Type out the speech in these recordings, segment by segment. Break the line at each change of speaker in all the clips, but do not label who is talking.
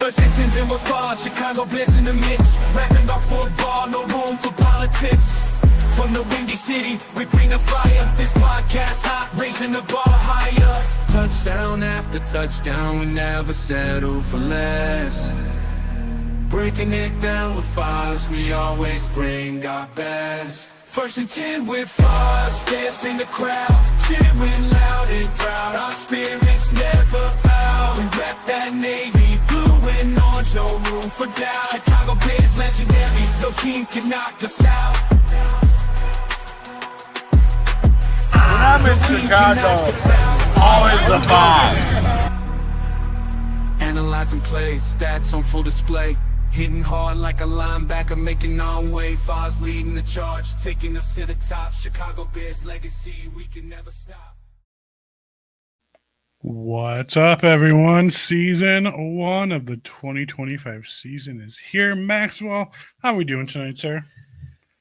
First intending with Foz, Chicago Bears in the mix. Rapping about football, no room for politics. From the Windy City, we bring the fire. This podcast hot, raising the bar higher. Touchdown after touchdown, we never settle for less. Breaking it down with Foz, we always bring our best. First and 10 with Foz, dancing the crowd, cheering loud and proud. Our spirits never bow. We rep that navy, blue and orange, no room for doubt. Chicago Bears legendary, no team can knock us out.
When I'm in Chicago, always a vibe.
Analyzing plays, stats on full display. Hitting hard like a linebacker, making our way. Foz leading the charge, taking us to the top. Chicago Bears legacy, we can never stop.
What's up, everyone? Season 1 of the 2025 season is here. Maxwell, how are we doing tonight, sir?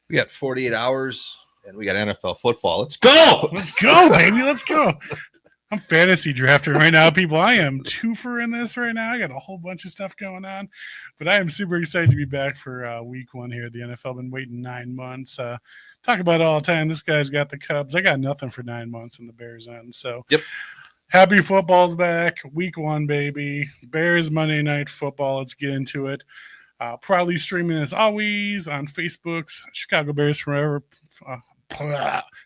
We got 48 hours, and we got NFL football. Let's go!
Let's go, baby. Let's go. I'm fantasy drafting right now, people. I am twofer in this right now. I got a whole bunch of stuff going on, but I am super excited to be back for week 1 here at the NFL. Been waiting 9 months. Talk about it all the time. This guy's got the Cubs. I got nothing for 9 months in the Bears end. So,
yep.
Happy football's back. Week 1, baby. Bears Monday Night Football. Let's get into it. Proudly streaming as always on Facebook's Chicago Bears Forever.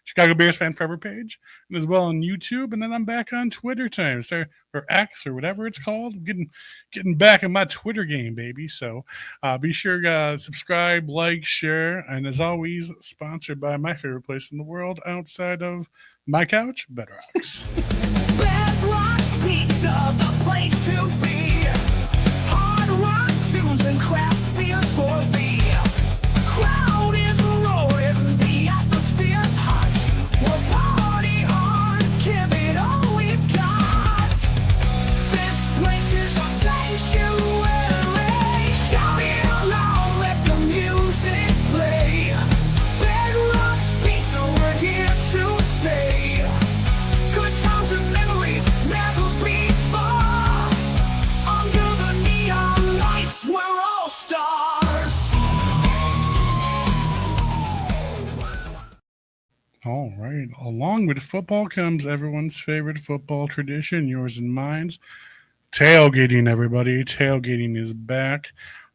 Chicago Bears Fan Forever page, and as well on YouTube, and then I'm back on Twitter times or X or whatever it's called. Getting back in my Twitter game, baby. So be sure to subscribe, like, share, and as always, sponsored by my favorite place in the world outside of my couch, Bedrocks.
Bedrocks Pizza, the place to be. Hard rock tunes and craft beers for thee. Crowd is roaring, the atmosphere's hot. We'll party hard, give it all we've got. This place is a sanctuary. Shout it aloud, let the music play. Bedrocks Pizza, we're here to stay. Good times and memories never before. Under the neon lights, we're all stars.
All right. Along with football comes everyone's favorite football tradition, yours and mine's. Tailgating, everybody. Tailgating is back.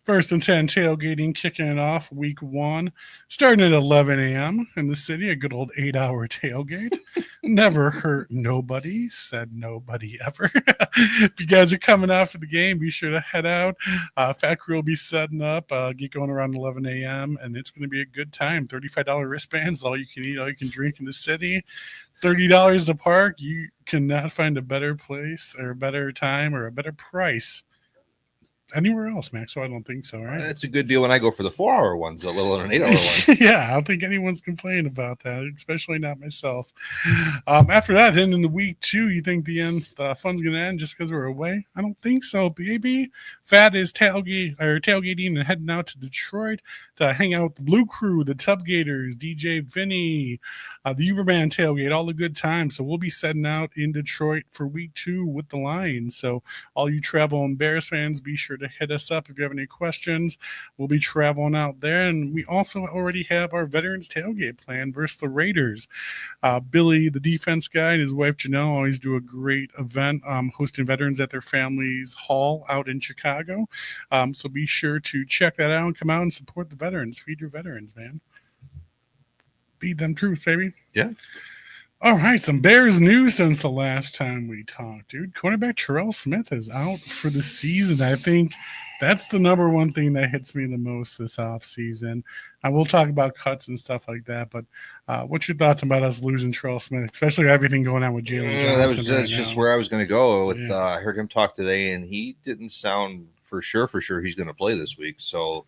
First and 10 tailgating kicking it off week 1, starting at 11 a.m. in the city, a good old 8-hour tailgate. Never hurt nobody, said nobody ever. If you guys are coming out for the game, be sure to head out. Fat Crew will be setting up, get going around 11 a.m., and it's going to be a good time. $35 wristbands, all you can eat, all you can drink in the city. $30 to park. You cannot find a better place or a better time or a better price anywhere else, Max. So I don't think so, right?
That's a good deal when I go for the 4-hour ones, a little than an 8-hour one.
Yeah, I don't think anyone's complaining about that, especially not myself. After that, then in the week 2, you think the fun's going to end just because we're away? I don't think so, baby. Fat is tailgating and heading out to Detroit to hang out with the Blue Crew, the Tub Gators, DJ Vinny, the Uberman tailgate, all the good times. So we'll be setting out in Detroit for week 2 with the Lions. So all you travel and Bears fans, be sure to hit us up if you have any questions. We'll be traveling out there, and we also already have our Veterans tailgate plan versus the Raiders. Billy, the defense guy, and his wife Janelle always do a great event hosting veterans at their family's hall out in Chicago. So be sure to check that out and come out and support the veterans. Feed your veterans, man. Feed them truth, baby.
Yeah.
All right, some Bears news since the last time we talked, dude. Cornerback Terrell Smith is out for the season. I think that's the number one thing that hits me the most this offseason. I will talk about cuts and stuff like that, but what's your thoughts about us losing Terrell Smith, especially everything going on with Jalen Johnson?
That's just where I was going to go. With I heard him talk today, and he didn't sound for sure he's going to play this week. So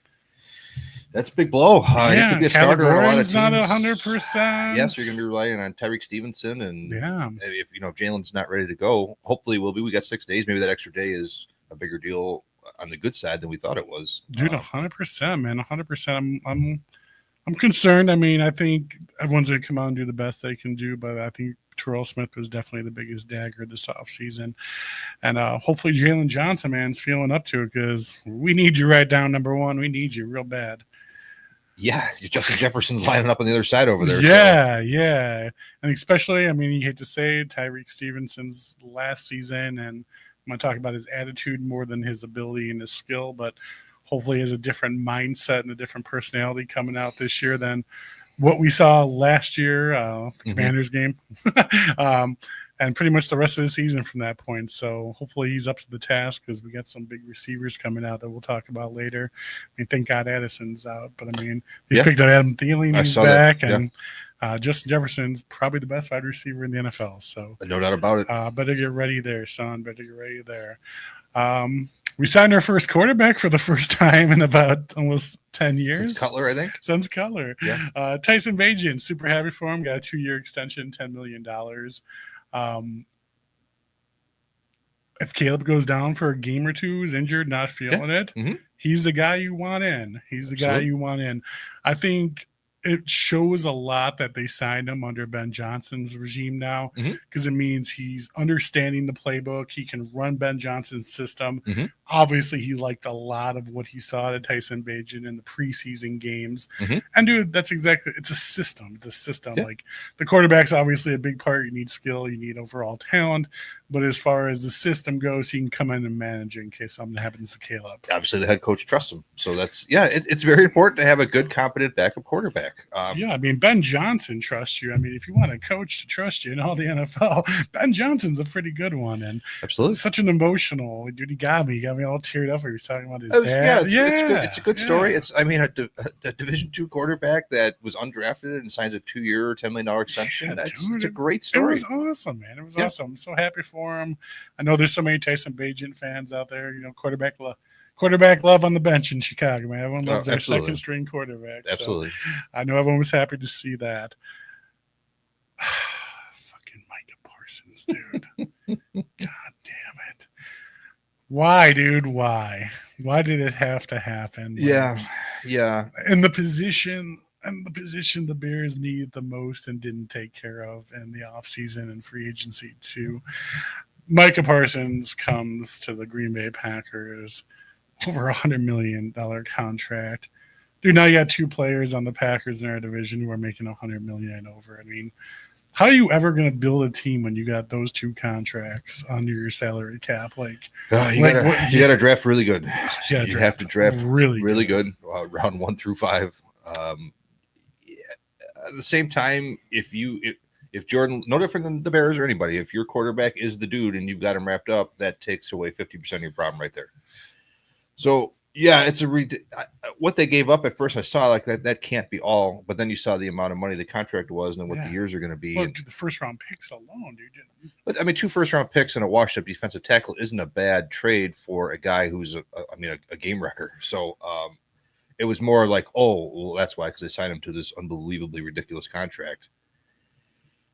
that's a big blow. He could be a starter on a lot of teams.
Not 100%.
Yes, you're going to be relying on Tyreek Stevenson, and if Jalen's not ready to go, hopefully we'll be. We got 6 days. Maybe that extra day is a bigger deal on the good side than we thought it was.
Dude, 100%, man, 100%. I'm concerned. I mean, I think everyone's going to come out and do the best they can do, but I think Terrell Smith was definitely the biggest dagger this offseason. And hopefully Jalen Johnson, man's feeling up to it because we need you right down number one. We need you real bad.
Yeah, Justin Jefferson's lining up on the other side over there.
Yeah, yeah. And especially, I mean, you hate to say it, Tyreek Stevenson's last season, and I'm going to talk about his attitude more than his ability and his skill, but hopefully he has a different mindset and a different personality coming out this year than what we saw last year, the Commanders game, and pretty much the rest of the season from that point. So hopefully he's up to the task because we got some big receivers coming out that we'll talk about later. I mean, thank God Addison's out, but I mean, he's picked up Adam Thielen, he's back, and Justin Jefferson's probably the best wide receiver in the NFL. So
no doubt about it.
Better get ready there, son. Better get ready there. We signed our first quarterback for the first time in about almost 10 years.
Since Cutler, I think.
Since Cutler.
Yeah.
Tyson Bagent, super happy for him. Got a 2-year extension, $10 million. If Caleb goes down for a game or two, is injured, not feeling it, he's the guy you want in. He's the guy you want in. I think it shows a lot that they signed him under Ben Johnson's regime now because it means he's understanding the playbook. He can run Ben Johnson's system. Obviously, he liked a lot of what he saw at Tyson Bagent in the preseason games. And, dude, that's exactly – it's a system. It's a system.
Yeah.
Like, the quarterback's obviously a big part. You need skill. You need overall talent. But as far as the system goes, he can come in and manage it in case something happens to Caleb.
Obviously, the head coach trusts him. So that's – it's very important to have a good, competent backup quarterback.
I mean, Ben Johnson trusts you. I mean, if you want a coach to trust you in all the NFL, Ben Johnson's a pretty good one. And
absolutely,
such an emotional dude. He got me all teared up when he was talking about his dad.
It's a good story. It's a Division II quarterback that was undrafted and signs a 2-year, $10 million extension. It's a great story.
It was awesome, man. It was awesome. I'm so happy for him. I know there's so many Tyson Bagent fans out there. You know, quarterback love on the bench in Chicago, man. Everyone loves their second string quarterback.
Absolutely.
So I know everyone was happy to see that. Fucking Micah Parsons, dude. God damn it. Why, dude? Why? Why did it have to happen?
Yeah.
And the position the Bears need the most and didn't take care of in the offseason and free agency too. Micah Parsons comes to the Green Bay Packers. Over $100 million contract. Dude, now you got 2 players on the Packers in our division who are making $100 million over. I mean, how are you ever going to build a team when you got those 2 contracts under your salary cap? You got
to draft really good.
You
have to draft really good. Round 1 through 5. At the same time, if Jordan, no different than the Bears or anybody, if your quarterback is the dude and you've got him wrapped up, that takes away 50% of your problem right there. So, yeah, it's what they gave up at first. I saw like that can't be all, but then you saw the amount of money the contract was and what the years are going to be.
Well, the first-round picks alone, dude.
But, I mean, 2 first-round picks and a washed-up defensive tackle isn't a bad trade for a guy who's, a game wrecker. So, it was more like, oh, well, that's why, because they signed him to this unbelievably ridiculous contract.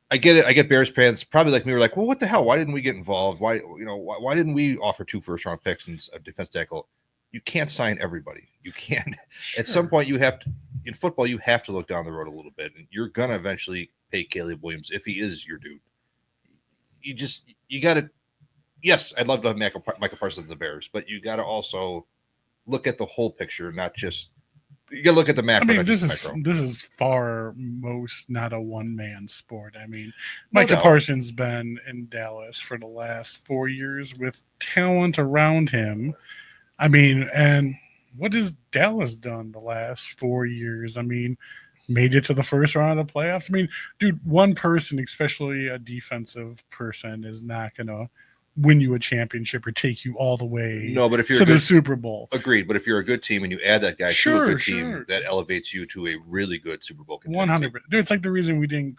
I get it. I get Bears fans probably like me were like, well, what the hell? Why didn't we get involved? Why didn't we offer 2 first-round picks and a defense tackle? You can't sign everybody. You can't. Sure. At some point, in football, you have to look down the road a little bit, and you're going to eventually pay Caleb Williams if he is your dude. You got to, yes, I'd love to have Micah Parsons in the Bears, but you got to also look at the whole picture, not just, you got to look at the macro.
I mean, this is far most not a one-man sport. I mean, Micah Parsons been in Dallas for the last 4 years with talent around him. I mean, and what has Dallas done the last 4 years? I mean, made it to the first round of the playoffs. I mean, dude, one person, especially a defensive person, is not going to win you a championship or take you all the way to the Super Bowl.
Agreed. But if you're a good team and you add that guy to a good team, that elevates you to a really good Super Bowl contender.
100%. Dude, it's like the reason we didn't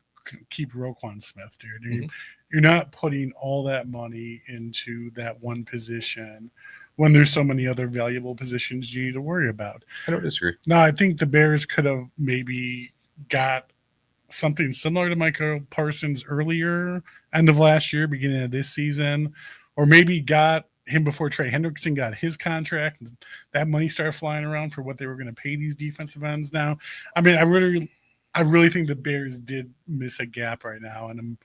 keep Roquan Smith, dude. You're not putting all that money into that one position when there's so many other valuable positions you need to worry about.
I don't disagree.
Now, I think the Bears could have maybe got something similar to Micah Parsons earlier, end of last year, beginning of this season, or maybe got him before Trey Hendrickson got his contract, and that money started flying around for what they were going to pay these defensive ends now. I mean, I really think the Bears did miss a gap right now, and I'm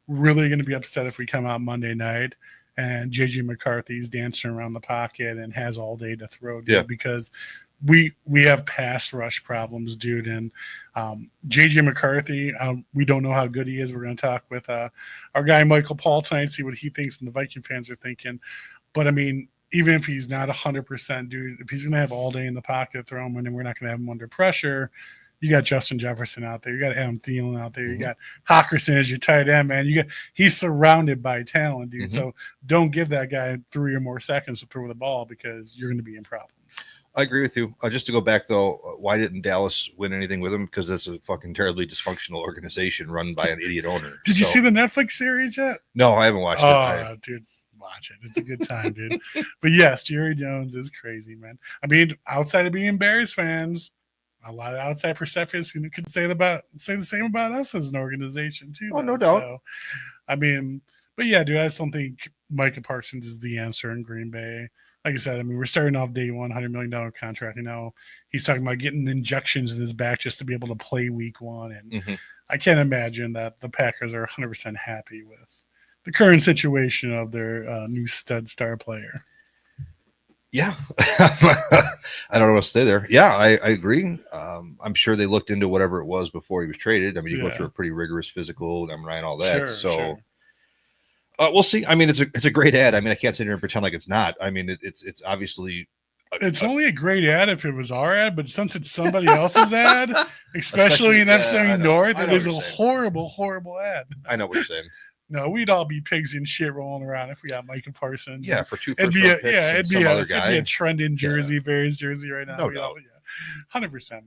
really going to be upset if we come out Monday night and JJ McCarthy's dancing around the pocket and has all day to throw, dude, because we have pass rush problems, dude. And JJ McCarthy, we don't know how good he is. We're going to talk with our guy Michael Paul tonight, see what he thinks and the Viking fans are thinking. But I mean, even if he's not 100%, dude, if he's going to have all day in the pocket throw him, and we're not going to have him under pressure, you got Justin Jefferson out there. You got Adam Thielen out there. You got Hawkinson as your tight end, man. He's surrounded by talent, dude. So don't give that guy 3 or more seconds to throw the ball because you're going to be in problems.
I agree with you. Just to go back, though, why didn't Dallas win anything with him? Because that's a fucking terribly dysfunctional organization run by an idiot owner.
Did you see the Netflix series yet?
No, I haven't watched it.
Dude, watch it. It's a good time, dude. But yes, Jerry Jones is crazy, man. I mean, outside of being Bears fans, a lot of outside perceptions could say the same about us as an organization too.
Oh, no doubt.
So, I mean, but yeah, dude, I just don't think Micah Parsons is the answer in Green Bay. Like I said, I mean, we're starting off day one, $100 million contract. You know, he's talking about getting injections in his back just to be able to play week one. And I can't imagine that the Packers are 100% happy with the current situation of their new stud star player.
Yeah. I don't know what to say there. Yeah, I agree. I'm sure they looked into whatever it was before he was traded. I mean, you go through a pretty rigorous physical, MRI and all that. We'll see. I mean, it's a great ad. I mean, I can't sit here and pretend like it's not. I mean, it's obviously
it's only a great ad if it was our ad, but since it's somebody else's ad, especially in FC North, it is a horrible, horrible ad.
I know what you're saying.
No, we'd all be pigs in shit rolling around if we got Micah Parsons.
Yeah, for 2
it'd be
other guy.
It'd be a trending jersey, Bears jersey right now.
No doubt.
100%, man.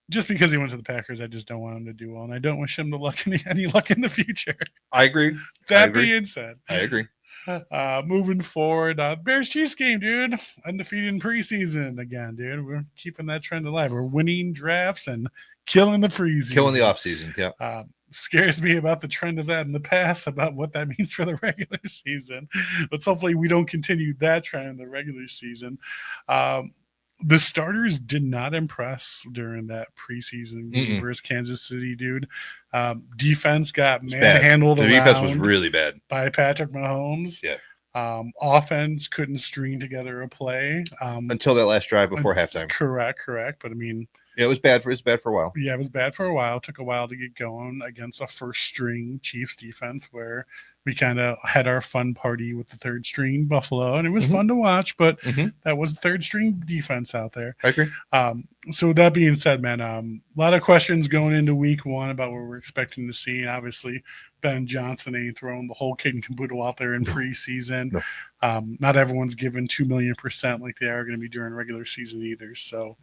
Just because he went to the Packers, I just don't want him to do well, and I don't wish him any luck in the future.
I agree.
That being said,
I agree.
Moving forward, Bears Chiefs game, dude. Undefeated in preseason again, dude. We're keeping that trend alive. We're winning drafts and killing the preseason.
Killing the offseason, yeah.
Scares me about the trend of that in the past, about what that means for the regular season. But hopefully we don't continue that trend in the regular season. The starters did not impress during that preseason game versus Kansas City, dude. Defense got manhandled around.
The defense was really bad
by Patrick Mahomes.
Yeah.
Offense couldn't string together a play
until that last drive before halftime.
Correct. But I mean,
it was bad. It was bad for a while.
Yeah, it was bad for a while. It took a while to get going against a first string Chiefs defense where we kind of had our fun party with the third string Buffalo, and it was fun to watch, but that was the third string defense out there.
I agree.
So with that being said, man, a lot of questions going into week one about what we're expecting to see. And obviously, Ben Johnson ain't throwing the whole kid and caboodle out there in preseason. No. Not everyone's given 2,000,000% like they are going to be during regular season either. So,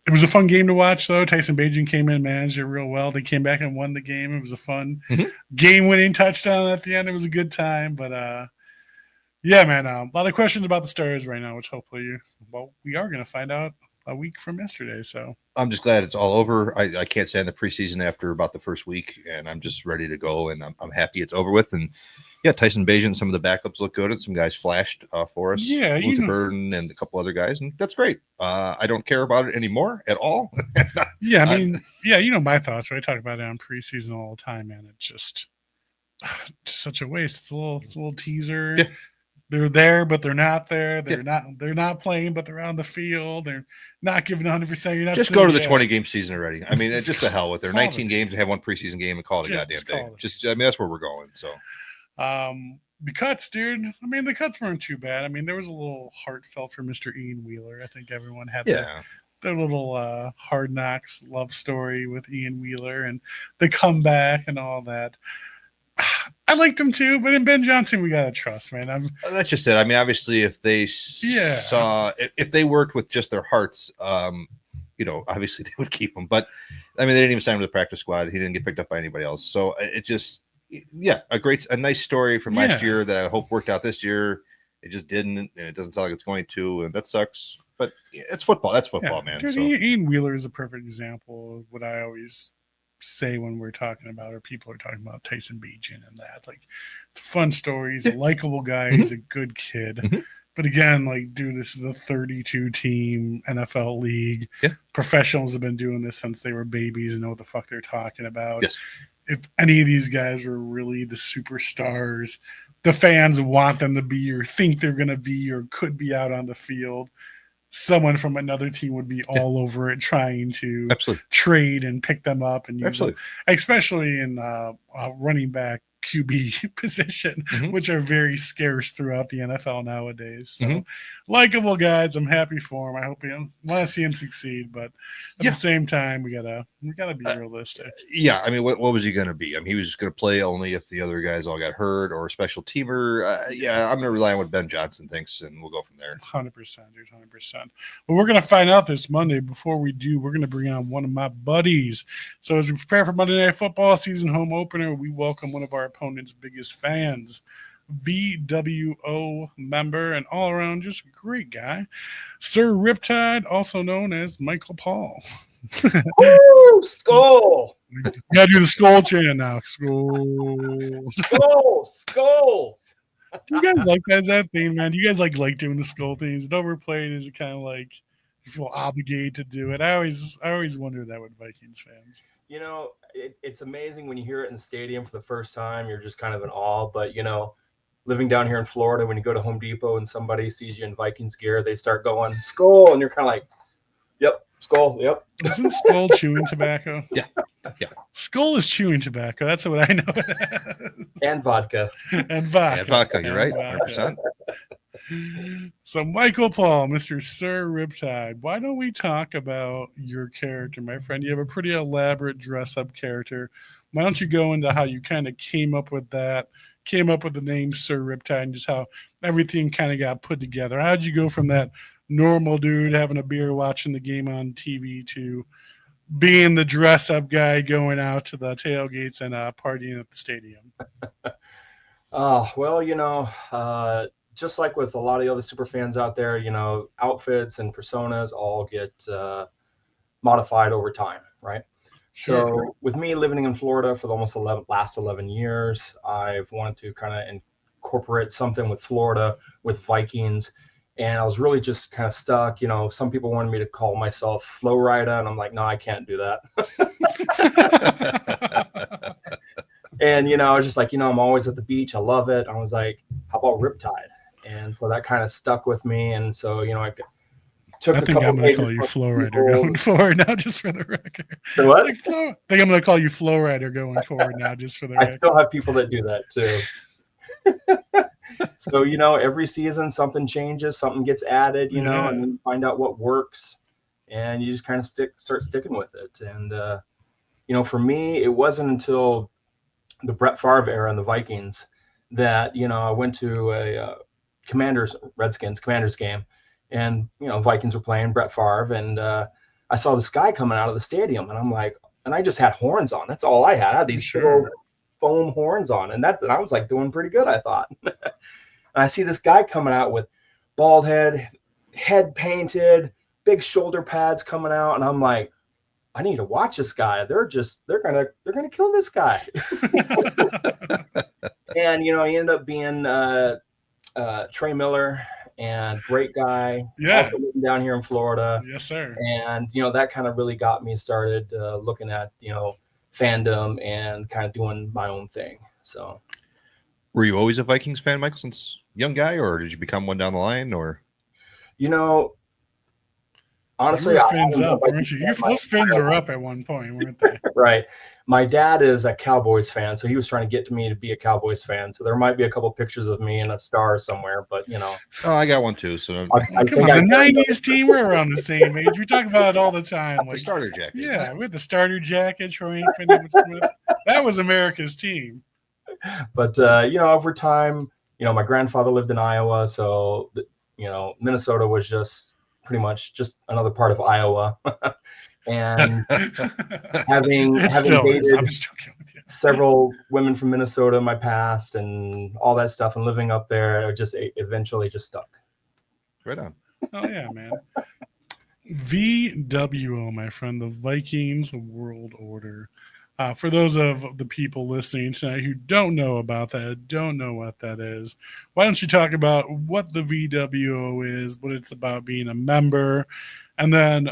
it was a fun game to watch, though. Tyson Bagent came in and managed it real well. They came back and won the game. It was a fun game-winning touchdown at the end. It was a good time. But, yeah, man, a lot of questions about the Stars right now, which hopefully we are going to find out a week from yesterday. So
I'm just glad it's all over. I can't stand the preseason after about the first week, and I'm just ready to go, and I'm happy it's over with. And yeah, Tyson Bagent, some of the backups look good, and some guys flashed for us.
Yeah,
Luther Burden and a couple other guys, and that's great. I don't care about it anymore at all.
Yeah, I mean, you know my thoughts. Right? I talk about it on preseason all the time, man. It's just such a waste. It's a little teaser.
Yeah.
They're there, but they're not there. They're not playing, but they're on the field. They're not giving 100%. You're not
just go to the 20-game season already. I mean, it's just the hell with it. 19 games, have one preseason game, and call it a goddamn thing. Just, I mean, that's where we're going. So,
the cuts, dude. I mean, the cuts weren't too bad. I mean, there was a little heartfelt for Mr. Ian Wheeler. I think everyone had their little Hard Knocks love story with Ian Wheeler and the comeback and all that. I liked him too, but in Ben Johnson, we gotta trust, man.
That's just it. I mean, obviously, if they if they worked with just their hearts, obviously they would keep him. But I mean, they didn't even sign him to the practice squad. He didn't get picked up by anybody else. So it just, a nice story from last year that I hope worked out this year. It just didn't, and it doesn't sound like it's going to, and that sucks. But it's football. That's football, man.
Dude, Ian Wheeler is a perfect example of what I always say when we're talking about, or people are talking about Tyson Bagent and that. Like, it's a fun story. He's a likable guy. He's a good kid. But again, like, dude, this is a 32-team NFL league. Professionals have been doing this since they were babies and know what the fuck they're talking about. if any of these guys were really the superstars the fans want them to be or think they're going to be or could be out on the field, someone from another team would be all over it trying to trade and pick them up and use them, especially in running back QB position, which are very scarce throughout the NFL nowadays. So likable guys, I'm happy for him. I hope I want to see him succeed, but at the same time, we gotta be realistic.
Yeah, I mean, what was he gonna be? I mean, he was gonna play only if the other guys all got hurt or a special teamer. I'm gonna rely on what Ben Johnson thinks, and we'll go from there.
100%, dude, 100%. Well, we're gonna find out this Monday. Before we do, we're gonna bring on one of my buddies. So as we prepare for Monday Night Football season home opener, we welcome one of our opponent's biggest fans, VWO member and all around just a great guy, Sir Riptide, also known as Michael Paul.
Woo! Skull!
You gotta do the skull chant now. Skull.
Skull!
You guys like that theme, man? You guys like doing the skull things? It's overplayed. Is it kind of like you feel obligated to do it? I always wonder that with Vikings fans.
You know, it's amazing when you hear it in the stadium for the first time. You're just kind of in awe. But, you know, living down here in Florida, when you go to Home Depot and somebody sees you in Vikings gear, they start going, Skull. And you're kind of like, yep, Skull, yep.
Isn't Skull chewing tobacco?
Yeah.
Skull is chewing tobacco. That's what I know.
And vodka.
And vodka.
You're right. 100%.
So, Michael Paul, Mr. Sir Riptide, why don't we talk about your character, my friend? You have a pretty elaborate dress-up character. Why don't you go into how you kind of came up with the name Sir Riptide and just how everything kind of got put together? How'd you go from that normal dude having a beer watching the game on TV to being the dress-up guy going out to the tailgates and partying at the stadium?
Well, you know, just like with a lot of the other super fans out there, you know, outfits and personas all get modified over time, right?
Sure.
So with me living in Florida for the last 11 years, I've wanted to kind of incorporate something with Florida, with Vikings, and I was really just kind of stuck. You know, some people wanted me to call myself Flow Rider, and I'm like, no, I can't do that. And, you know, I was just like, you know, I'm always at the beach. I love it. I was like, how about Riptide? And so that kind of stuck with me. And so, you know, I took
I think I'm going to call you Flow Rider going forward now, just for the record.
So what?
I think I'm going to call you Flow Rider going forward now, just for the record.
I still have people that do that too. So, you know, every season something changes, something gets added, you know, and then you find out what works, and you just kind of start sticking with it. And, you know, for me, it wasn't until the Brett Favre era in the Vikings that, you know, I went to a Redskins Commanders game, and, you know, Vikings were playing Brett Favre, and I saw this guy coming out of the stadium, and I'm like, and I just had horns on. That's all I had. I had these little foam horns on, and I was like doing pretty good, I thought. And I see this guy coming out with bald head painted, big shoulder pads coming out, and I'm like, I need to watch this guy. They're gonna kill this guy. And, you know, he ended up being Trey Miller, and great guy. Also living down here in Florida.
Yes, sir.
And, you know, that kind of really got me started looking at, you know, fandom and kind of doing my own thing. So,
were you always a Vikings fan, Michael, since young guy, or did you become one down the line? Or,
you know, honestly,
fins up, weren't you? Those fins were up at one point, weren't they?
Right. My dad is a Cowboys fan, so he was trying to get me to be a Cowboys fan. So there might be a couple pictures of me in a star somewhere, but, you know.
Oh, I got one too. So
come on, the 90s team, we're around the same age. We talk about it all the time. Like,
the starter jacket.
Yeah, we had the starter jacket, Troy Smith. That was America's team.
But, you know, over time, you know, my grandfather lived in Iowa, so, you know, Minnesota was just pretty much just another part of Iowa. And having dated several women from Minnesota in my past and all that stuff and living up there, I just eventually just stuck.
Right on.
Oh, yeah, man. VWO, my friend, the Vikings World Order. For those of the people listening tonight who don't know about that, don't know what that is, why don't you talk about what the VWO is, what it's about being a member, and then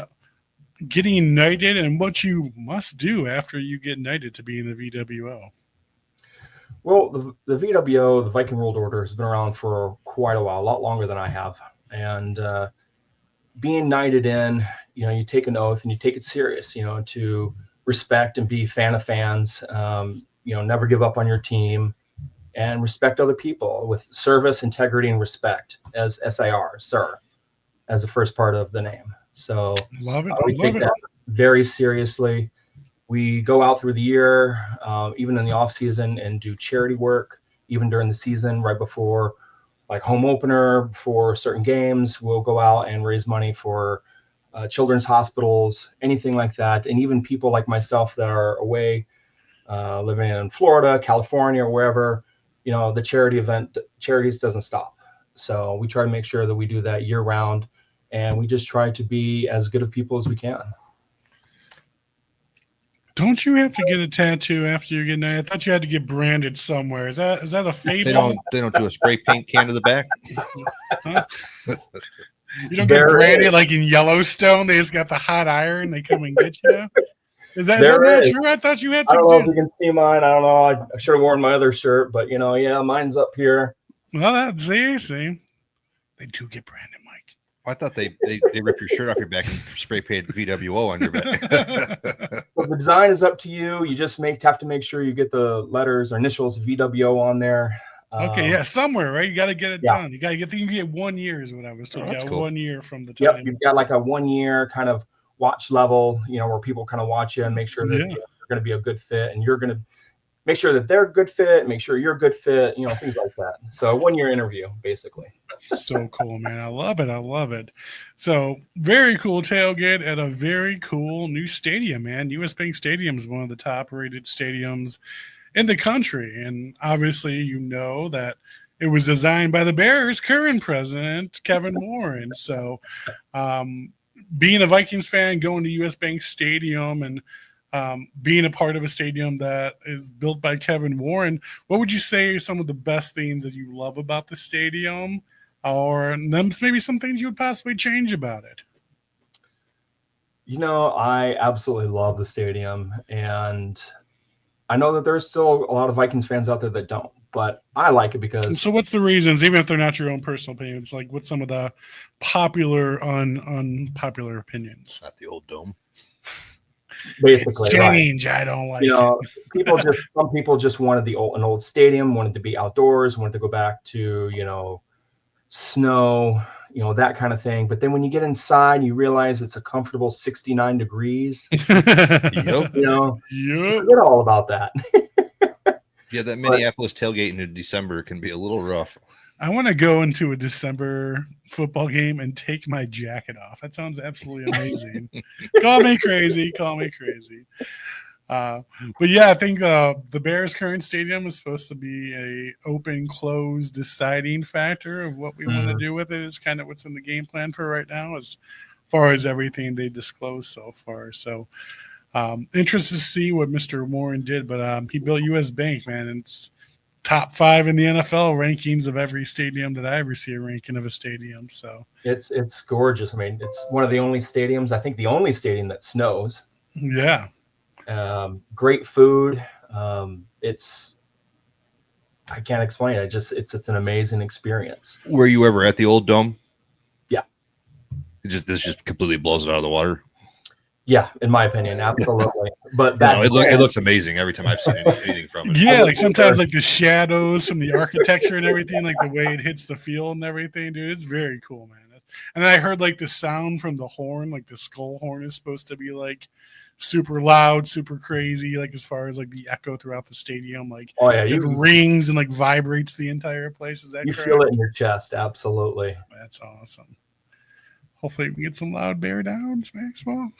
getting knighted and what you must do after you get knighted to be in the VWO.
Well, the VWO, the Viking World Order, has been around for quite a while, a lot longer than I have. And being knighted in, you take an oath and you take it serious, to respect and be fan of fans, never give up on your team and respect other people with service, integrity, and respect as SIR, sir, as the first part of the name. So
Love it.
we take that very seriously. We go out through the year, even in the off season, and do charity work, even during the season, right before like home opener for certain games. We'll go out and raise money for children's hospitals, anything like that. And even people like myself that are away, living in Florida, California, or wherever, the charities doesn't stop. So we try to make sure that we do that year round, and we just try to be as good of people as we can.
Don't you have to get a tattoo after you get knighted? I thought you had to get branded somewhere. Is that a fable?
They don't do a spray paint can to the back.
Huh? You don't get branded like in Yellowstone. They just got the hot iron. They come and get you. Is that not true? I thought you had to.
I don't know if you can see mine. I don't know. I should have worn my other shirt, but yeah, mine's up here.
Well, that's see. They do get branded, Mike.
I thought they rip your shirt off your back and spray paint VWO on your back.
Well, the design is up to you. You just have to make sure you get the letters or initials VWO on there.
Okay, yeah, somewhere, right? You got to get it done. You got to get. You can get 1 year is what I was told.
Oh, that's cool.
1 year from the time.
Yep, you've got like a 1 year kind of watch level, where people kind of watch you and make sure that you're going to be a good fit, and you're going to make sure that they're a good fit, make sure you're a good fit, things like that. So 1 year interview, basically.
So cool, man. I love it. So very cool tailgate at a very cool new stadium, man. US Bank Stadium is one of the top rated stadiums in the country. And obviously, that it was designed by the Bears' current president, Kevin Warren. So being a Vikings fan, going to US Bank Stadium and being a part of a stadium that is built by Kevin Warren, what would you say are some of the best things that you love about the stadium, or maybe some things you would possibly change about it?
I absolutely love the stadium, and I know that there's still a lot of Vikings fans out there that don't, but I like it because.
So what's the reasons, even if they're not your own personal opinions, like what's some of the popular, unpopular opinions?
Not the old dome.
Basically,
change. Right. I don't like it.
Some people just wanted an old stadium, wanted to be outdoors, wanted to go back to snow, that kind of thing. But then when you get inside, you realize it's a comfortable 69 degrees.
Yep.
Forget all about that.
Yeah, that Minneapolis tailgate in December can be a little rough.
I want to go into a December football game and take my jacket off. That sounds absolutely amazing. Call me crazy. But yeah, I think the Bears' current stadium is supposed to be a open, closed, deciding factor of what we want to do with it. It's kind of what's in the game plan for right now as far as everything they disclosed so far. So interested to see what Mr. Warren did, but he built US Bank, man, and it's top 5 in the NFL rankings of every stadium that I ever see a ranking of a stadium. So
it's gorgeous. I mean, it's one of the only stadiums, I think the only stadium that snows.
Yeah.
Great food. I can't explain it. It's an amazing experience.
Were you ever at the old dome?
Yeah.
This just completely blows it out of the water.
Yeah, in my opinion, absolutely. But
it looks amazing every time I've seen anything from it.
Yeah, like sometimes like the shadows from the architecture and everything, like the way it hits the field and everything, dude, it's very cool, man. And I heard like the sound from the horn, like the skull horn is supposed to be like super loud, super crazy, like as far as like the echo throughout the stadium, like it rings and like vibrates the entire place. Is that
you
correct?
Feel it in your chest? Absolutely.
That's awesome. Hopefully we can get some loud bear downs, Maxwell.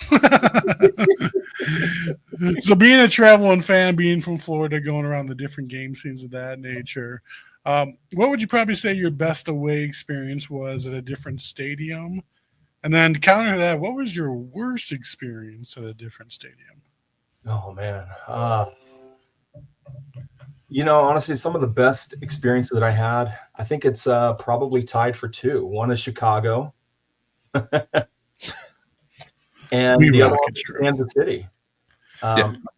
So being a traveling fan, being from Florida, going around the different game scenes of that nature, what would you probably say your best away experience was at a different stadium? And then to counter that, what was your worst experience at a different stadium?
Oh, man. Honestly, some of the best experiences that I had, I think it's probably tied for 2. One is Chicago. And
We
the other
rock,
one
it's
is
true.
Kansas City.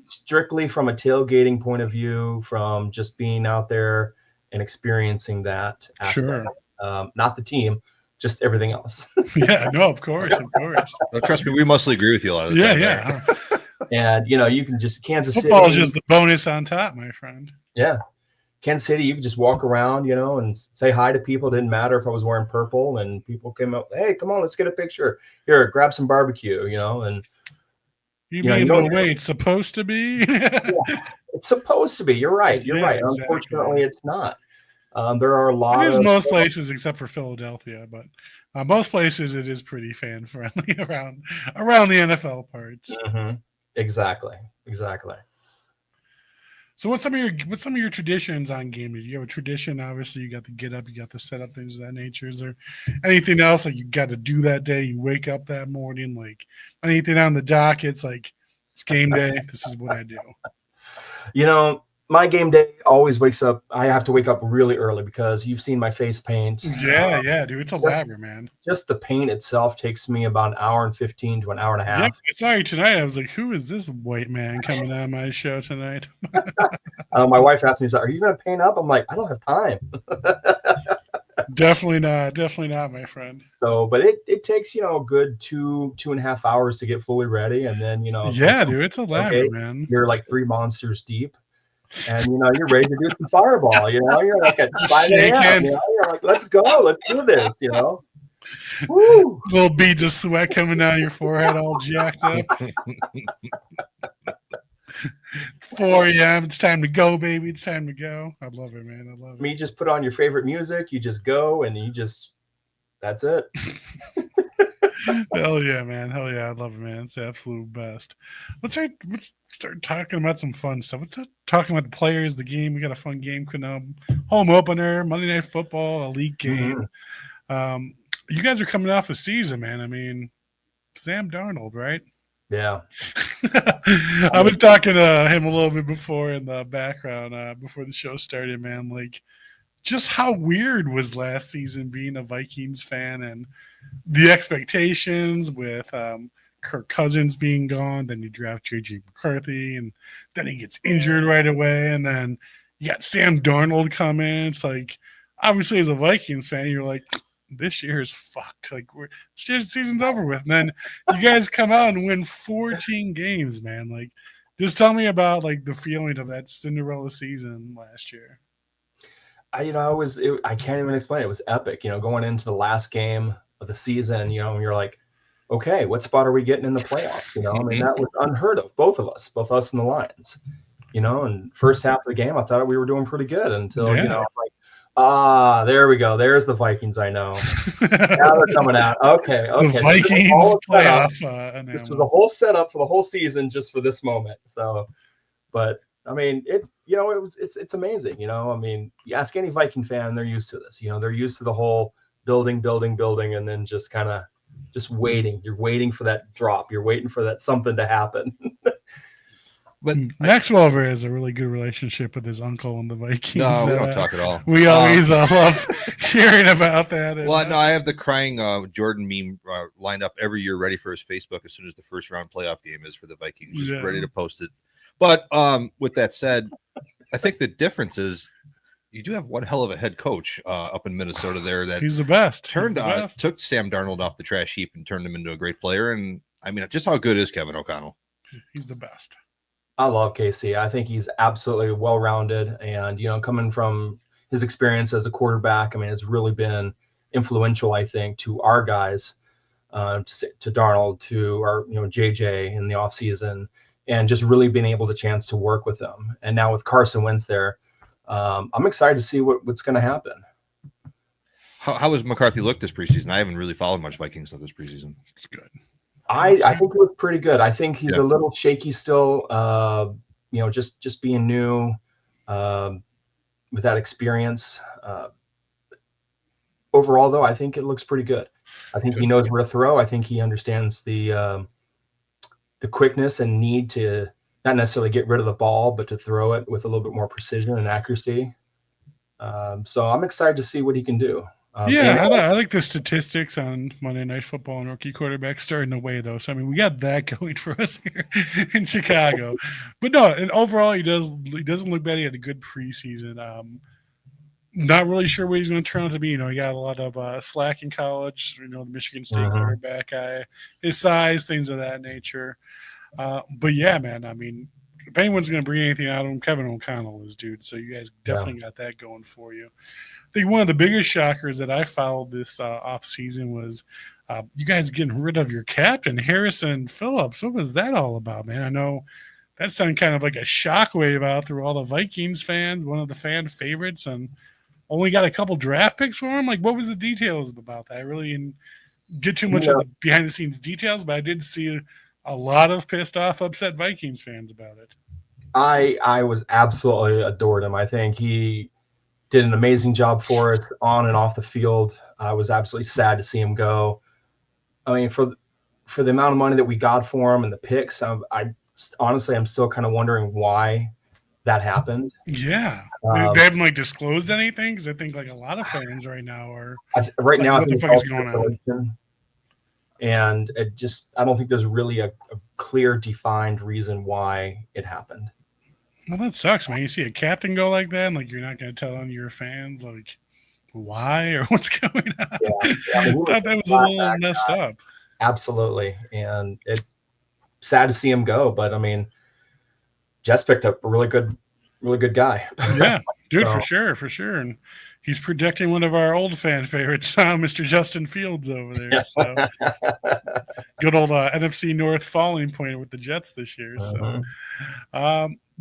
Strictly from a tailgating point of view, from just being out there and experiencing that aspect.
Sure.
Not the team, just everything else.
Yeah, no, of course, of course.
Oh, trust me, we mostly agree with you a lot of the
Yeah,
time.
yeah.
And you can just Kansas
Football is
City.
just the bonus on top, my friend.
Yeah. Kansas City, you could just walk around, and say hi to people. Didn't matter if I was wearing purple, and people came up, hey, come on, let's get a picture. Here, grab some barbecue, and
You
you
mean
don't
the way it's supposed to be?
it's supposed to be. You're right. You're
Yeah,
right.
exactly.
Unfortunately, it's not. There are a lot
It is
of
most places except for Philadelphia, but most places it is pretty fan friendly around the NFL parts.
Mhm. Exactly.
So what's some of your traditions on game day? You have a tradition, obviously. You got the get up, you got the set up, things of that nature. Is there anything else like you got to do that day? You wake up that morning, like anything on the docket? It's like it's game day. This is what I do.
My game day always wakes up. I have to wake up really early because you've seen my face paint.
Yeah, dude. It's elaborate, man.
Just the paint itself takes me about an hour and 15 to an hour and a half.
Yeah, I saw you tonight. I was like, who is this white man coming on my show tonight?
My wife asked me, are you going to paint up? I'm like, I don't have time.
Definitely not, my friend.
So, but it takes, a good 2.5 hours to get fully ready. And then,
Yeah, dude, it's elaborate, man.
You're like 3 monsters deep. And you're ready to do some fireball. You're like at 5 a.m. You're like, let's go, let's do this. Woo!
Little beads of sweat coming down your forehead, all jacked up. 4 a.m. It's time to go, baby. It's time to go. I love it, man. I love it.
You just put on your favorite music. You just go, and that's it.
Hell yeah, man. Hell yeah. I love it, man. It's the absolute best. Let's start talking about some fun stuff. Let's start talking about the players, the game. We got a fun game coming up. Home opener, Monday Night Football, a league game. Mm-hmm. You guys are coming off the season, man. I mean, Sam Darnold, right?
Yeah.
I was talking to him a little bit before in the background, before the show started, man. Like, just how weird was last season being a Vikings fan and the expectations with Kirk Cousins being gone. Then you draft J.J. McCarthy, and then he gets injured right away. And then you got Sam Darnold come in. It's like, obviously, as a Vikings fan, you're like, this year is fucked. Like, season's over with. And then you guys come out and win 14 games, man. Like, just tell me about like the feeling of that Cinderella season last year.
I can't even explain it. It was epic. Going into the last game of the season, and you're like, okay, what spot are we getting in the playoffs? I mean, that was unheard of. Both us and the Lions. And first half of the game, I thought we were doing pretty good until like, there we go. There's the Vikings. I know. Now they're coming out. Okay.
The Vikings playoff.
This was a whole setup for the whole season just for this moment. So, but I mean, it's amazing. I mean, you ask any Viking fan, they're used to this. They're used to the whole building, and then just kind of just waiting. You're waiting for that drop. You're waiting for that something to happen.
But Maxwell has a really good relationship with his uncle and the Vikings.
No, we don't talk at all.
We always love hearing about that.
Well, no, I have the crying Jordan meme lined up every year, ready for his Facebook as soon as the first round playoff game is for the Vikings, just ready to post it. But with that said, I think the difference is you do have one hell of a head coach up in Minnesota there that
he's the best.
Took Sam Darnold off the trash heap and turned him into a great player. And I mean, just how good is Kevin O'Connell?
He's the best.
I love KC. I think he's absolutely well-rounded, and coming from his experience as a quarterback, I mean, it's really been influential, I think, to our guys, to Darnold, to our JJ in the offseason, and just really being able to chance to work with them. And now with Carson Wentz there, I'm excited to see what's going to happen.
How has McCarthy looked this preseason? I haven't really followed much Vikings stuff this preseason.
It's good.
I think he looked pretty good. I think he's a little shaky still, just being new with that experience. Overall, though, I think it looks pretty good. I think he knows where to throw. I think he understands the quickness and need to not necessarily get rid of the ball, but to throw it with a little bit more precision and accuracy. So I'm excited to see what he can do.
I like the statistics on Monday Night Football and rookie quarterbacks starting away, though. So, I mean, we got that going for us here in Chicago. But no, and overall, he doesn't look bad. He had a good preseason. Not really sure what he's going to turn out to be. You know, he got a lot of slack in college. You know, the Michigan State quarterback guy, his size, things of that nature. But yeah, man, I mean, if anyone's going to bring anything out of him, Kevin O'Connell is, dude. So you guys definitely got that going for you. I think one of the biggest shockers that I followed this off season was you guys getting rid of your captain, Harrison Phillips. What was that all about, man? I know that sounded kind of like a shockwave out through all the Vikings fans, one of the fan favorites, and only got a couple draft picks for him. Like, what was the details about that? I really didn't get too much of the behind the scenes details, but I did see a lot of pissed off, upset Vikings fans about it.
I was absolutely adored him. I think he did an amazing job for us on and off the field. I was absolutely sad to see him go. I mean, for the amount of money that we got for him and the picks, I honestly, I'm still kind of wondering why that happened.
Yeah. They haven't like disclosed anything, because I think like a lot of fans right now are
right now.
What the fuck is going on?
And I don't think there's really a clear, defined reason why it happened.
Well, that sucks, man. You see a captain go like that, and like you're not going to tell on your fans like why or what's going on.
Yeah, I mean,
thought that was a little messed up.
Absolutely, and it's sad to see him go. But I mean, Jets picked up a really good guy.
Yeah, dude, so. for sure, and he's protecting one of our old fan favorites, Mr. Justin Fields over there. So good old NFC North falling point with the Jets this year. So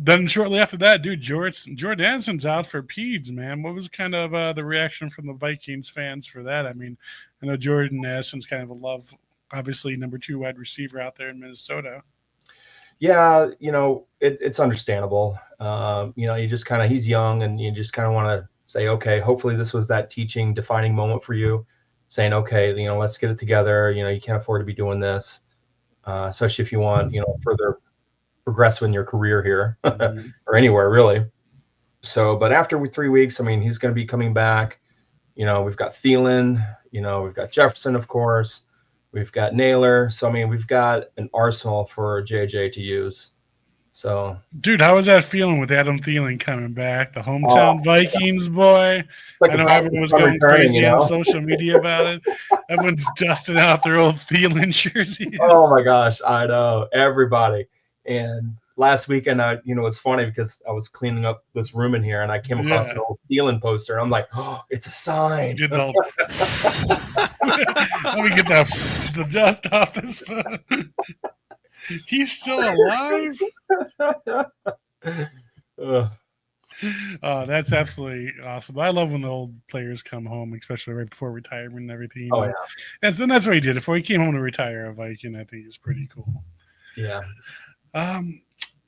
then shortly after that, dude, Jordan Addison's out for PEDS, man. What was kind of the reaction from the Vikings fans for that? I mean, I know Jordan Addison's kind of a love, obviously number 2 wide receiver out there in Minnesota.
Yeah, you know, it's understandable. You know, he's young, and you just kind of want to say, okay, hopefully this was that teaching, defining moment for you, saying, okay, you know, let's get it together. You know, you can't afford to be doing this, especially if you want, you know, further progress in your career here or anywhere really. So, but after 3 weeks, I mean, he's going to be coming back. You know, we've got Thielen, you know, we've got Jefferson, of course, we've got Naylor. So, I mean, we've got an arsenal for JJ to use. So,
dude, how was that feeling with Adam Thielen coming back? The hometown Vikings boy. Like I know everyone was going crazy on social media about it. Everyone's dusting out their old Thielen jerseys.
Oh my gosh, I know, everybody. And last weekend, you know, it's funny because I was cleaning up this room in here and I came across an old Thielen poster. I'm like, oh, it's a sign.
Let me get the dust off this phone. He's still alive? Oh, that's absolutely awesome. I love when the old players come home, especially right before retirement and everything.
Oh, yeah.
That's what he did. Before he came home to retire a Viking, I think it's pretty cool.
Yeah.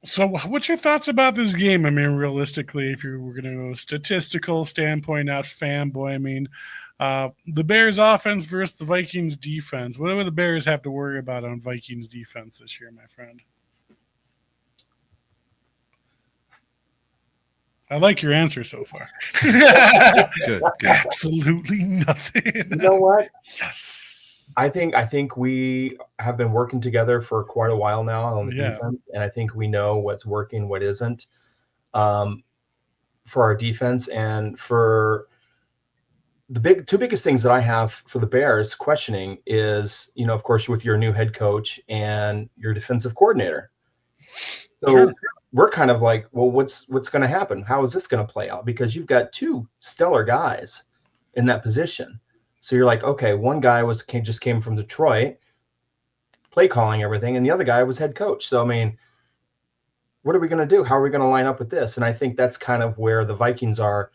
So what's your thoughts about this game? I mean, realistically, if you were going to go statistical standpoint, not fanboy, I mean, the Bears offense versus the Vikings defense. What do the Bears have to worry about on Vikings defense this year, my friend? I like your answer so far.
Good.
Absolutely nothing.
You know what?
Yes.
I think we have been working together for quite a while now on the defense, and I think we know what's working, what isn't, for our defense. And for the two biggest things that I have for the Bears questioning is, you know, of course, with your new head coach and your defensive coordinator. So we're kind of like, well, what's going to happen? How is this going to play out? Because you've got 2 stellar guys in that position. So you're like, okay, one guy just came from Detroit, play calling everything, and the other guy was head coach. So, I mean, what are we going to do? How are we going to line up with this? And I think that's kind of where the Vikings are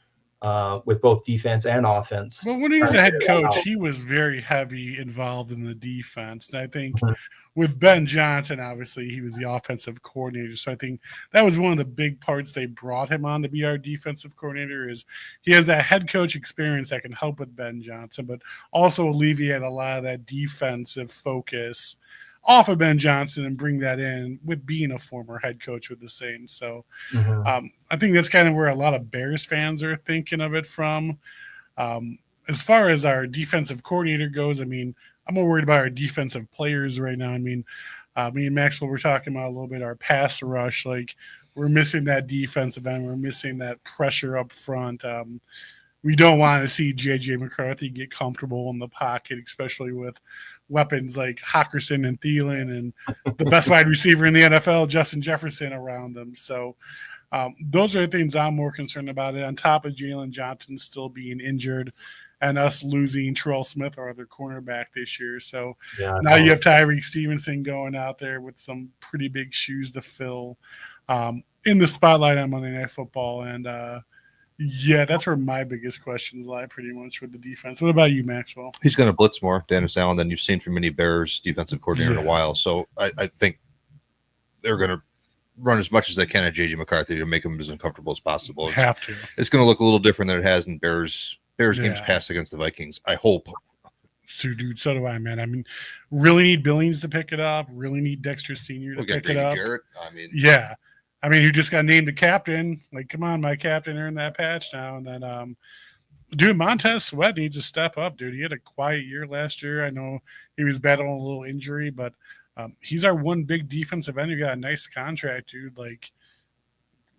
with both defense and offense.
Well, when he was a head coach, he was very heavy involved in the defense. And I think with Ben Johnson, obviously, he was the offensive coordinator. So I think that was one of the big parts they brought him on to be our defensive coordinator, is he has that head coach experience that can help with Ben Johnson, but also alleviate a lot of that defensive focus off of Ben Johnson and bring that in with being a former head coach with the Saints. So I think that's kind of where a lot of Bears fans are thinking of it from. as far as our defensive coordinator goes, I mean, I'm more worried about our defensive players right now. I mean, me and Maxwell were talking about a little bit our pass rush. Like, we're missing that defensive end. We're missing that pressure up front. We don't want to see J.J. McCarthy get comfortable in the pocket, especially with weapons like Hockerson and Thielen and the best wide receiver in the NFL, Justin Jefferson, around them. So those are the things I'm more concerned about. It on top of Jalen Johnson still being injured and us losing Terrell Smith, our other cornerback, this year. So now you have Tyreek Stevenson going out there with some pretty big shoes to fill in the spotlight on Monday Night Football. And yeah, that's where my biggest questions lie pretty much with the defense. What about you, Maxwell?
He's going to blitz more, Dennis Allen, than you've seen from any Bears defensive coordinator in a while. So I think they're going to run as much as they can at J.J. McCarthy to make him as uncomfortable as possible. It's going to look a little different than it has in Bears games past against the Vikings, I hope.
So, dude, so do I, man. I mean, really need Billings to pick it up. Really need Dexter Sr. to pick it up.
Jarrett, I mean,
yeah. I mean, you just got named a captain. Like, come on, my captain earned that patch now. And then, dude, Montez Sweat needs to step up, dude. He had a quiet year last year. I know he was battling a little injury, but he's our one big defensive end. You got a nice contract, dude. Like,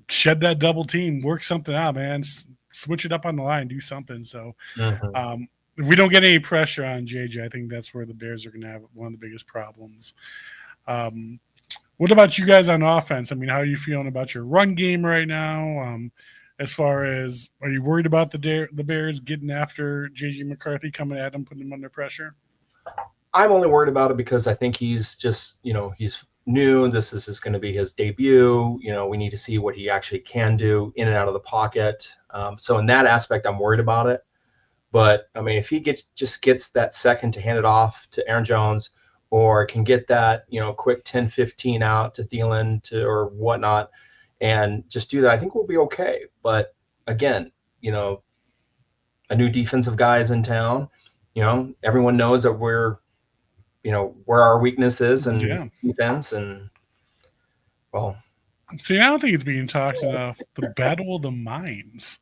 shed that double team, work something out, man. Switch it up on the line, do something. So, if we don't get any pressure on JJ, I think that's where the Bears are going to have one of the biggest problems. What about you guys on offense? I mean, how are you feeling about your run game right now? As far as, are you worried about the Bears getting after J.J. McCarthy, coming at him, putting him under pressure?
I'm only worried about it because I think he's just, he's new. This is going to be his debut. We need to see what he actually can do in and out of the pocket. So in that aspect, I'm worried about it. But, I mean, if he just gets that second to hand it off to Aaron Jones, or can get that, quick 10-15 out to Thielen or whatnot, and just do that, I think we'll be okay. But again, a new defensive guy is in town. Everyone knows that we're, where our weakness is and defense. And, well.
See, I don't think it's being talked enough. The battle of the minds.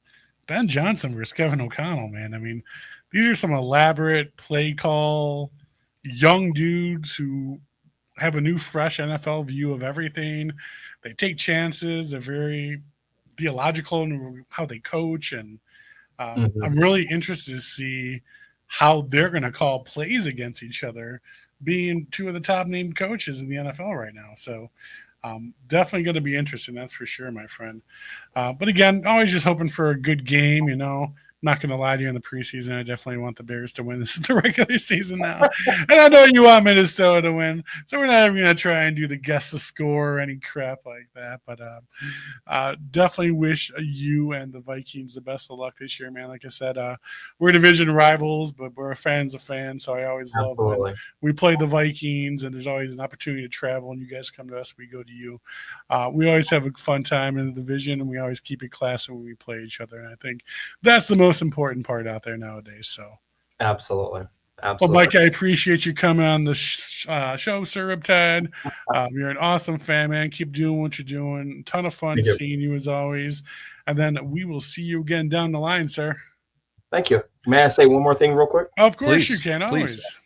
Ben Johnson versus Kevin O'Connell, man. I mean, these are some elaborate play call young dudes who have a new, fresh NFL view of everything. They take chances. They're very theological in how they coach. And I'm really interested to see how they're going to call plays against each other, being two of the top named coaches in the NFL right now. So definitely going to be interesting. That's for sure, my friend. But again, always just hoping for a good game, I'm not going to lie to you in the preseason. I definitely want the Bears to win. This is the regular season now. And I know you want Minnesota to win. So we're not even going to try and do the guess the score or any crap like that. But definitely wish you and the Vikings the best of luck this year, man. Like I said, we're division rivals, but we're fans of fans. So I always love when we play the Vikings and there's always an opportunity to travel and you guys come to us, we go to you. We always have a fun time in the division and we always keep it classy when we play each other. And I think that's the most important part out there nowadays. So
absolutely.
Well, Mike, I appreciate you coming on the show, Sir Riptide. You're an awesome fan, man. Keep doing what you're doing. Ton of fun seeing you as always. And then we will see you again down the line, sir.
Thank you. May I say one more thing real quick?
Of course you can, always.
Please.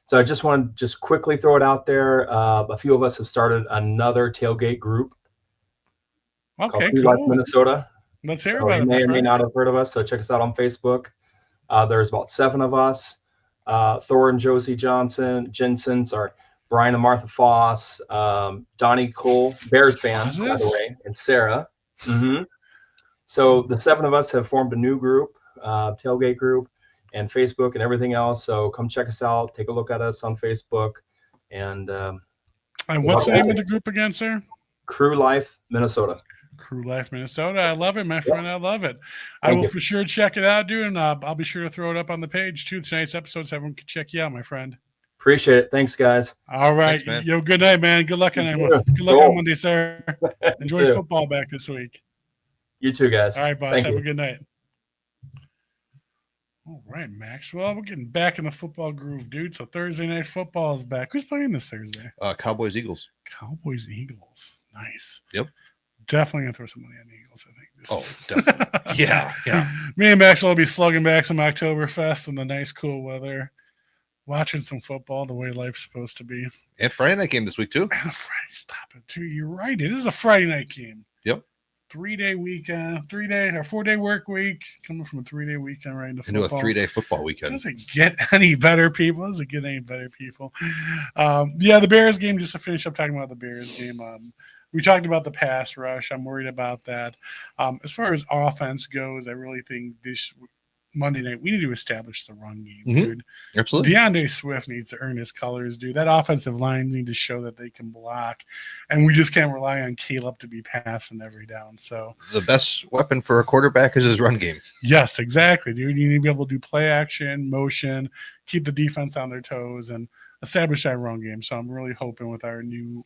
So I just want to quickly throw it out there. A few of us have started another tailgate group.
Okay,
cool. Life Minnesota.
Let's hear about it.
You may or may not have heard of us, so check us out on Facebook. There's about 7 of us. Thor and Josie Jensen's are Brian and Martha Foss, Donnie Cole, Bears fans, by the way, and Sarah. So the 7 of us have formed a new group, tailgate group, and Facebook and everything else. So come check us out. Take a look at us on Facebook. And
what's the name of the group again, sir?
Crew Life Minnesota.
Crew Life Minnesota. I love it, my friend. I love it. I will for sure check it out, dude, and I'll be sure to throw it up on the page too. Tonight's episode, so everyone can check you out, my friend.
Appreciate it. Thanks, guys.
All right.
Thanks,
yo, good night, man. Good luck on on Monday, sir. Enjoy football back this week.
You too, guys.
All right, boss. Have a good night. All right, Maxwell. We're getting back in the football groove, dude. So Thursday night football is back. Who's playing this Thursday?
Cowboys Eagles.
Cowboys Eagles. Nice.
Yep.
Definitely gonna throw some money on the Eagles, I think.
Oh, definitely. Yeah.
Me and Maxwell will be slugging back some Oktoberfest in the nice, cool weather, watching some football the way life's supposed to be.
And Friday night game this week too.
And a Friday, stop it, too. You're right. It is a Friday night game.
Yep.
3-day weekend, 4-day work week, coming from a 3-day weekend right into football.
Into a 3-day football weekend.
Doesn't get any better, people. Doesn't get any better, people. The Bears game, just to finish up talking about the Bears game. We talked about the pass rush. I'm worried about that. As far as offense goes, I really think this Monday night, we need to establish the run game, dude.
Absolutely.
DeAndre Swift needs to earn his colors, dude. That offensive line needs to show that they can block, and we just can't rely on Caleb to be passing every down. So
the best weapon for a quarterback is his run game.
Yes, exactly, dude. You need to be able to do play action, motion, keep the defense on their toes, and establish that run game. So I'm really hoping with our new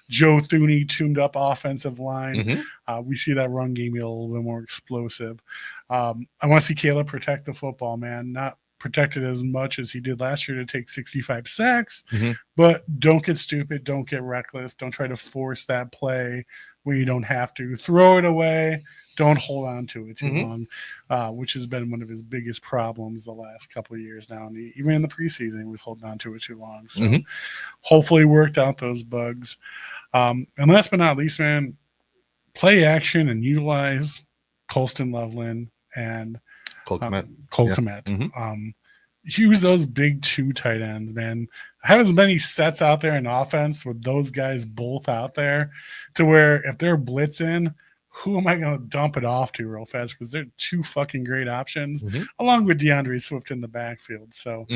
Joe Thuney tuned up offensive line, we see that run game be a little bit more explosive. I want to see Caleb protect the football, man. Not protect it as much as he did last year to take 65 sacks, but don't get stupid. Don't get reckless. Don't try to force that play when you don't have to. Throw it away. Don't hold on to it too long, which has been one of his biggest problems the last couple of years now. And even in the preseason, he was holding on to it too long. So hopefully worked out those bugs. And last but not least, man, play action and utilize Colston Loveland and Cole Kmet. Use those big 2 tight ends, man. Have as many sets out there in offense with those guys both out there to where if they're blitzing, who am I going to dump it off to real fast? Because they're 2 fucking great options, along with DeAndre Swift in the backfield. So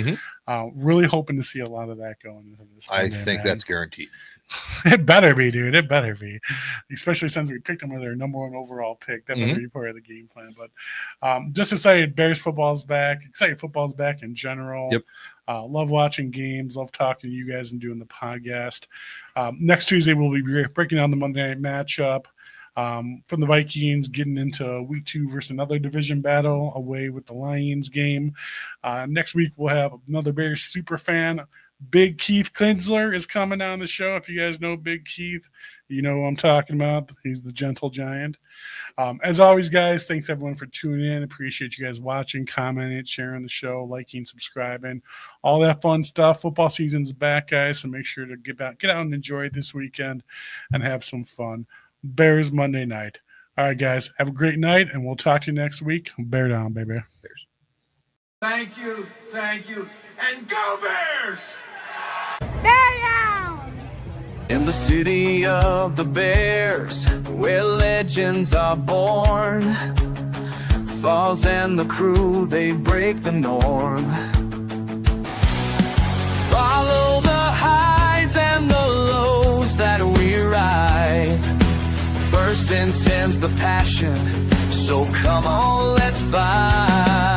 really hoping to see a lot of that going into this.
I think that's guaranteed.
It better be, dude. It better be. Especially since we picked them with their number 1 overall pick. That better be part of the game plan. But just excited Bears football's back. Excited football's back in general.
Yep.
Love watching games. Love talking to you guys and doing the podcast. Next Tuesday, we'll be breaking down the Monday night matchup. From the Vikings getting into week 2 versus another division battle away with the Lions game. Next week, we'll have another Bears super fan. Big Keith Kinsler is coming on the show. If you guys know Big Keith, you know who I'm talking about. He's the gentle giant. As always, guys, thanks everyone for tuning in. Appreciate you guys watching, commenting, sharing the show, liking, subscribing, all that fun stuff. Football season's back, guys, so make sure to get out and enjoy it this weekend and have some fun. Bears Monday night. All right, guys, have a great night, and we'll talk to you next week. Bear down, baby.
Bears.
Thank you, and go Bears!
Bear down!
In the city of the Bears, where legends are born, Foz and the crew, they break the norm. Follow the highs and the lows that we ride. First and 10's the passion, so come on, let's vibe.